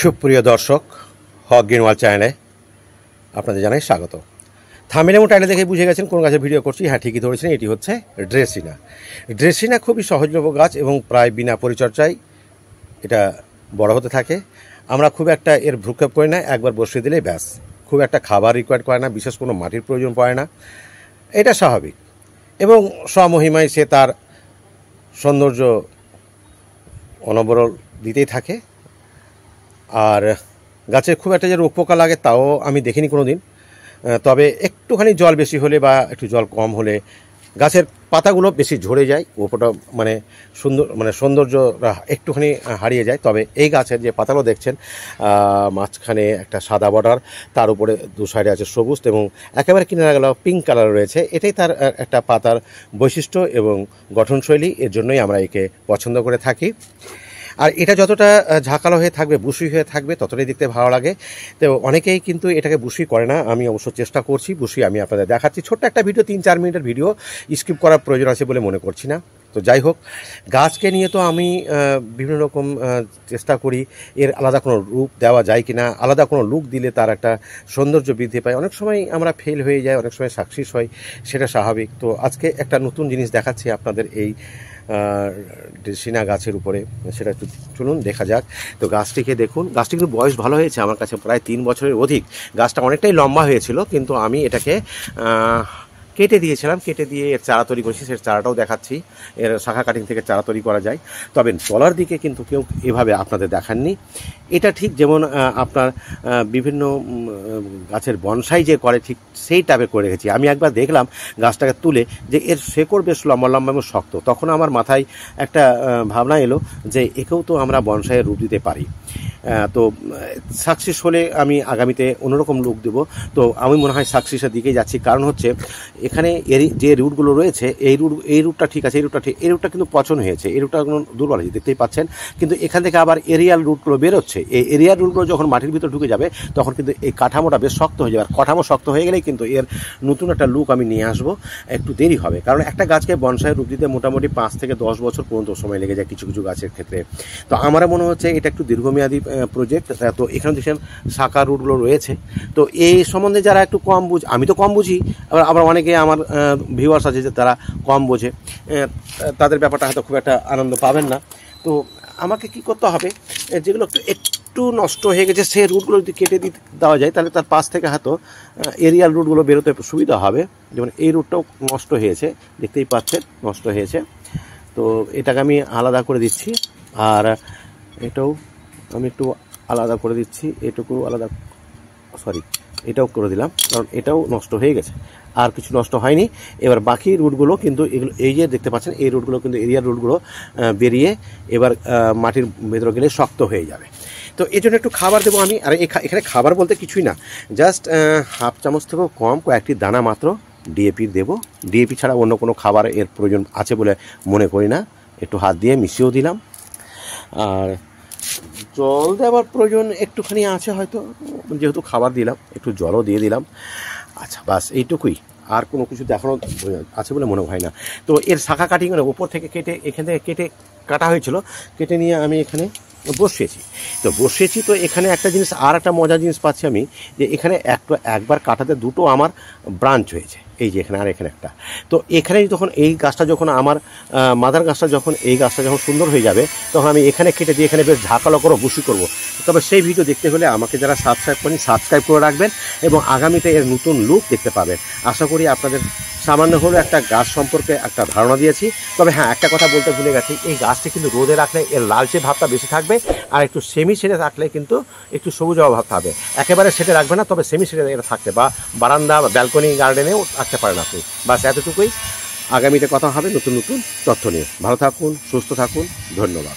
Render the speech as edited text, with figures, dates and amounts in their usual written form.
সুপ্রিয় দর্শক, হক green world চ্যানেলে আপনাদের জানাই স্বাগত। থাম্বনেল এবং টাইটেল দেখে বুঝে গেছেন কোন গাছের ভিডিও করছি। হ্যাঁ, ঠিকই ধরেছেন, এটি হচ্ছে ড্রেসিনা। ড্রেসিনা খুবই সহজলভ্য গাছ এবং প্রায় বিনা পরিচর্যায় এটা বড় হতে থাকে। আমরা খুব একটা এর ভ্রুক্ষেপ করি না, একবার বসিয়ে দিলেই ব্যাস। খুব একটা খাবার রিকোয়ার করে না, বিশেষ কোনো মাটির প্রয়োজন পড়ে না, এটা স্বাভাবিক। এবং স্বমহিমায় সে তার সৌন্দর্য অনবরল দিতেই থাকে। আর গাছের খুব একটা যে রোগ পোকা লাগে তাও আমি দেখিনি কোনো দিন। তবে একটুখানি জল বেশি হলে বা একটু জল কম হলে গাছের পাতাগুলো বেশি ঝরে যায়, ওপরটা সৌন্দর্য একটুখানি হারিয়ে যায়। তবে এই গাছের যে পাতাগুলো দেখছেন, মাঝখানে একটা সাদা বর্ডার, তার উপরে দু সাইডে আছে সবুজ এবং একেবারে কিনারাগুলো পিঙ্ক কালার রয়েছে। এটাই তার একটা পাতার বৈশিষ্ট্য এবং গঠনশৈলী। এর জন্যই আমরা একে পছন্দ করে থাকি। আর এটা যতটা ঝাঁকালো হয়ে থাকবে, বুশি হয়ে থাকবে, ততটাই দেখতে ভালো লাগে। তো অনেকেই কিন্তু এটাকে বুশি করে না, আমি অবশ্য চেষ্টা করছি। বুশি আমি আপনাদের দেখাচ্ছি, ছোট্ট একটা ভিডিও, 3-4 মিনিটের ভিডিও, স্কিপ করার প্রয়োজন আছে বলে মনে করছি না। তো যাই হোক, গাছকে নিয়ে তো আমি বিভিন্ন রকম চেষ্টা করি এর আলাদা কোনো রূপ দেওয়া যায় কি না, আলাদা কোনো লুক দিলে তার একটা সৌন্দর্য বৃদ্ধি পায়। অনেক সময় আমরা ফেল হয়ে যাই, অনেক সময় সাকসেস হয়, সেটা স্বাভাবিক। তো আজকে একটা নতুন জিনিস দেখাচ্ছি আপনাদের এই ড্রেসিনা গাছের উপরে, সেটা একটু চলুন দেখা যাক। তো গাছটিকে দেখুন, গাছটি কিন্তু বয়স ভালো হয়েছে, আমার কাছে প্রায় 3 বছরের অধিক। গাছটা অনেকটাই লম্বা হয়েছিল, কিন্তু আমি এটাকে কেটে দিয়েছিলাম, কেটে দিয়ে এর চারা তৈরি করেছি। সেটা চারাটাও দেখাচ্ছি, এর শাখা কাটিং থেকে চারা তৈরি করা যায়। তবে তলার দিকে কিন্তু কেউ এভাবে আপনাদের দেখাননি। এটা ঠিক যেমন আপনার বিভিন্ন গাছের বনসাই যে করে, ঠিক সেই টাইপের করে রেখেছি। আমি একবার দেখলাম গাছটাকে তুলে যে এর শেকড় বেশ লম্বা লম্বা এবং শক্ত। তখন আমার মাথায় একটা ভাবনা এলো যে একেও তো আমরা বনসাইয়ের রূপ দিতে পারি। তো সাকসেস হলে আমি আগামীতে অন্যরকম লুক দেবো। তো আমি মনে হয় সাকসেসের দিকেই যাচ্ছি। কারণ হচ্ছে এখানে এর যে রুটগুলো রয়েছে, এই রুটটা ঠিক আছে, এই রুটটা কিন্তু পচন হয়েছে, এই রুটটা কোনো দুর্বল হয়েছে, দেখতেই পাচ্ছেন। কিন্তু এখান থেকে আবার এরিয়াল রুটগুলো বেরোচ্ছে। এই এরিয়াল রুটগুলো যখন মাটির ভিতরে ঢুকে যাবে, তখন কিন্তু এই কাঠামোটা বেশ শক্ত হয়ে যাবে। আর কাঠামো শক্ত হয়ে গেলেই কিন্তু এর নতুন একটা লুক আমি নিয়ে আসবো। একটু দেরি হবে, কারণ একটা গাছকে বনসাইয়ের রূপ দিতে মোটামুটি 5 থেকে 10 বছর পর্যন্ত সময় লেগে যায় কিছু কিছু গাছের ক্ষেত্রে। তো আমার মনে হচ্ছে এটা একটু দীর্ঘমেয়াদী প্রজেক্ট। তো এখানে দেখছেন শাখা রুটগুলো রয়েছে। তো এই সম্বন্ধে যারা একটু কম আমি তো কম বুঝি, আবার অনেকে আমার ভিউয়ার্স আছে যে তারা কম বোঝে, তাদের ব্যাপারটা হয়তো খুব একটা আনন্দ পাবেন না। তো আমাকে কি করতে হবে, যেগুলো একটু নষ্ট হয়ে গেছে সেই রুটগুলো যদি কেটে দেওয়া যায়, তাহলে তার পাশ থেকে হয়তো এরিয়াল রুটগুলো বেরোতে সুবিধা হবে। যেমন এই রুটটাও নষ্ট হয়েছে, দেখতেই পাচ্ছেন নষ্ট হয়েছে। তো এটাকে আমি আলাদা করে দিচ্ছি, আর এটাও আমি একটু আলাদা করে দিচ্ছি, এটুকু আলাদা, এটাও করে দিলাম, কারণ এটাও নষ্ট হয়ে গেছে, আর কিছু নষ্ট হয়নি। এবার বাকি রুটগুলো কিন্তু এগুলো, এই যে দেখতে পাচ্ছেন এই রুটগুলো কিন্তু এরিয়ার রুটগুলো বেরিয়ে এবার মাটির ভেতরে গেলে শক্ত হয়ে যাবে। তো এই জন্য একটু খাবার দেবো আমি। আর এখানে খাবার বলতে কিছুই না, জাস্ট হাফ চামচ থেকেও কম কয়েকটি দানা মাত্র ডিএপি দেবো। ডিএপি ছাড়া অন্য কোনো খাবার এর প্রয়োজন আছে বলে মনে করি না। একটু হাত দিয়ে মিশিয়েও দিলাম। আর জল দেওয়ার প্রয়োজন একটুখানি আছে হয়তো, যেহেতু খাবার দিলাম একটু জলও দিয়ে দিলাম। আচ্ছা, বাস এইটুকুই, আর কোনো কিছু দেখানো আছে বলে মনে হয় না। তো এর শাখা কাটিং ওপর থেকে এখান থেকে কাটা হয়েছিল, কেটে নিয়ে আমি এখানে বসিয়েছি। তো এখানে একটা জিনিস, আর একটা মজার জিনিস পাচ্ছি আমি, যে এখানে একবার কাটাতে দুটো আমার ব্রাঞ্চ হয়েছে। এই যে এখানে আর এখানে একটা। তো এখানে যখন এই গাছটা যখন আমার মাদার গাছটা এই গাছটা যখন সুন্দর হয়ে যাবে, তখন আমি এখানে কেটে দিয়ে এখানে বেশ ঝাঁকালো করে বুশি করবো। তবে সেই ভিডিও দেখতে হলে আমাকে যারা সাবস্ক্রাইব করে রাখবেন এবং আগামীতে এর নতুন লুক দেখতে পাবেন। আশা করি আপনাদের সামান্য হলেও একটা গাছ সম্পর্কে একটা ধারণা দিয়েছি। তবে হ্যাঁ, একটা কথা বলতে ভুলে গেছি, এই গাছটি কিন্তু রোদে রাখলে এর লালচে ভাবটা বেশি থাকবে, আর একটু সেমি শেডে রাখলে কিন্তু একটু সবুজ ভাব থাকবে। একেবারে শেডে রাখবে না, তবে সেমি শেডে এটা থাকতে, বা বারান্দা বা ব্যালকনি গার্ডেনেও রাখতে পারেন আপনি। বাস এতটুকুই। আগামীতে কথা হবে নতুন নতুন তথ্য নিয়ে। ভালো থাকুন, সুস্থ থাকুন, ধন্যবাদ।